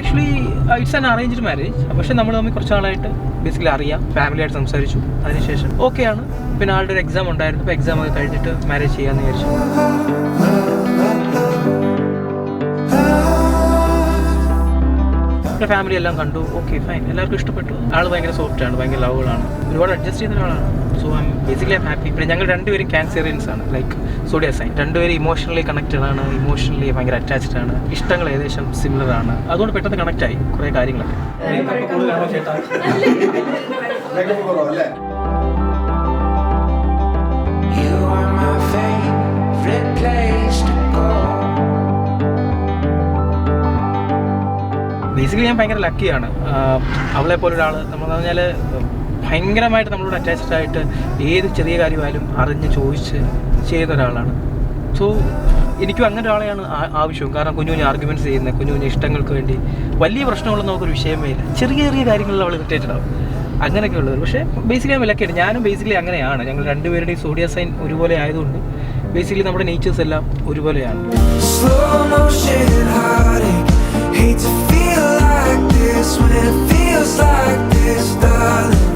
Actually it's an arranged marriage. പക്ഷെ നമ്മൾ തമ്മിൽ കുറച്ച് നാളായിട്ട് ബേസിക്കലി അറിയാം, ഫാമിലിയായിട്ട് സംസാരിച്ചു. അതിനുശേഷം ഓക്കെയാണ്. പിന്നെ ആളുടെ ഒരു എക്സാം ഉണ്ടായിരുന്നു. അപ്പോൾ എക്സാം ഒക്കെ കഴിഞ്ഞിട്ട് മാരേജ് ചെയ്യാമെന്ന് വിചാരിച്ചു. ഫാമിലി എല്ലാം കണ്ടു. ഓക്കെ ഫൈൻ, എല്ലാവർക്കും ഇഷ്ടപ്പെട്ടു. ആൾ ഭയങ്കര സോഫ്റ്റാണ്, ഭയങ്കര ലവബിളാണ്, ഒരുപാട് അഡ്ജസ്റ്റ് ചെയ്യുന്ന ഒരാളാണ്. So I M basically I am happy. പിന്നെ ഞങ്ങൾ രണ്ടുപേരും ക്യാൻസറിയൻസ് ആണ്, ലൈക്ക് സോഡിയ സൈൻ. രണ്ടുപേരും ഇമോഷണലി കണക്റ്റഡ് ആണ്, ഇമോഷണലി ഭയങ്കര അറ്റാച്ച്ഡ് ആണ്. ഇഷ്ടങ്ങൾ ഏകദേശം സിമിലർ ആണ്. അതുകൊണ്ട് പെട്ടെന്ന് കണക്റ്റ് ആയി കുറേ കാര്യങ്ങളൊക്കെ. ബേസിക്കലി ഞാൻ ഭയങ്കര ലക്കിയാണ്. അവളെ പോലെ ഒരാൾ നമ്മളെന്ന് പറഞ്ഞാൽ ഭയങ്കരമായിട്ട് നമ്മളോട് അറ്റാച്ച്ഡ് ആയിട്ട് ഏത് ചെറിയ കാര്യമായാലും അറിഞ്ഞ് ചോദിച്ച് ചെയ്യുന്ന ഒരാളാണ്. സോ എനിക്കും അങ്ങനെ ഒരാളെയാണ് ആവശ്യവും. കാരണം കുഞ്ഞു കുഞ്ഞു ആർഗ്യുമെൻറ്റ്സ് ചെയ്യുന്നത്, കുഞ്ഞു കുഞ്ഞു ഇഷ്ടങ്ങൾക്ക് വേണ്ടി വലിയ പ്രശ്നങ്ങളൊന്നും നമുക്കൊരു വിഷയമേ ഇല്ല. ചെറിയ ചെറിയ കാര്യങ്ങളിൽ അവൾ ഇറിറ്റേറ്റഡ് ആവും, അങ്ങനെയൊക്കെ ഉള്ളത്. പക്ഷേ ബേസിക്കലി ഞാൻ വിലക്കാണ്. ഞാനും ബേസിക്കലി അങ്ങനെയാണ്. ഞങ്ങൾ രണ്ടുപേരുടെയും സോഡിയ സൈൻ ഒരുപോലെ ആയതുകൊണ്ട് ബേസിക്കലി നമ്മുടെ നേച്ചേഴ്സ് എല്ലാം ഒരുപോലെയാണ്. Hate to feel like this when it feels like this, darling.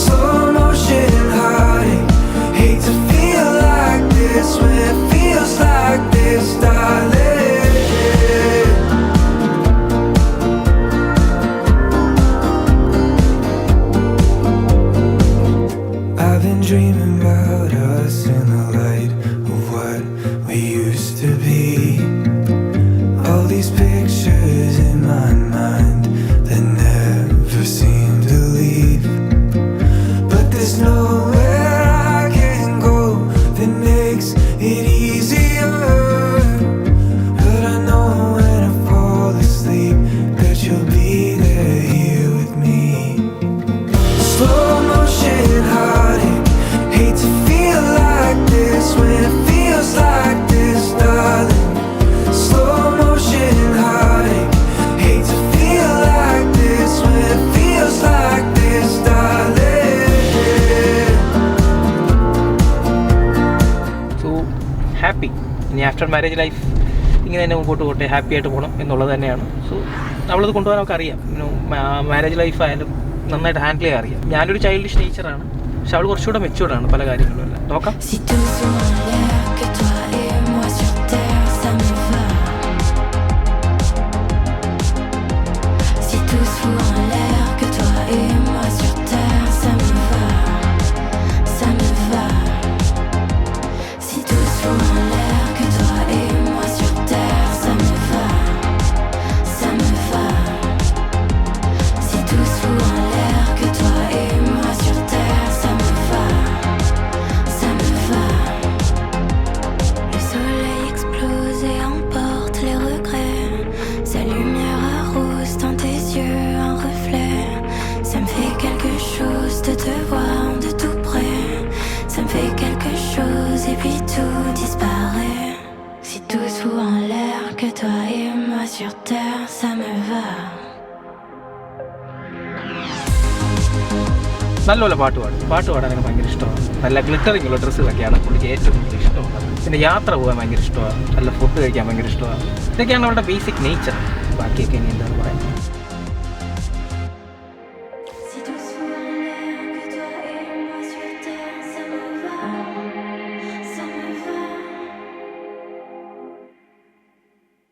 Slow motion heartache. Hate to feel like this when it feels like this, darling. I've been dreaming about us in the light of what we used to be. All these pictures in my mind that never seem to leave. But there's nowhere I can go that makes it easier. But I know when I fall asleep that you'll be there here with me. Slow motion heartache. Hate to feel like this when it feels like this, darling. Slow motion heartache. Hate to feel like this when it feels like this, darling. So happy. ഇനി after marriage life ഇങ്ങനെ തന്നെ മുമ്പോട്ട് പോട്ടെ, happy ആയിട്ട് പോകണം എന്നുള്ളത് തന്നെയാണ്. So നമ്മളത് കൊണ്ടുപോകാൻ നമുക്ക് അറിയാം. മാരേജ് ലൈഫ് ആയാലും നന്നായിട്ട് ഹാൻഡിൽ ചെയ്യാൻ അറിയാം. ഞാനൊരു ചൈൽഡിഷ് നേച്ചറാണ്, പക്ഷെ അവൾ കുറച്ചുകൂടെ മെച്യൂർഡാണ് പല കാര്യങ്ങളും എല്ലാം. നോക്കാം. നല്ലപോലെ പാട്ട് പാടാൻ എനിക്ക് ഭയങ്കര ഇഷ്ടമാണ്. നല്ല ഗ്ലിറ്ററിങ് ഉള്ള ഡ്രസ്സുകളൊക്കെയാണ് പുള്ളിക്ക് ഏറ്റവും കൂടുതൽ ഇഷ്ടമുള്ളത്. പിന്നെ യാത്ര പോകാൻ ഭയങ്കര ഇഷ്ടമാണ്, നല്ല ഫുഡ് കഴിക്കാൻ ഭയങ്കര ഇഷ്ടമാണ്. ഇതൊക്കെയാണ് അവരുടെ ബേസിക് നേച്ചർ. ബാക്കിയൊക്കെ ഇനി എന്താണെന്ന് പറയാം.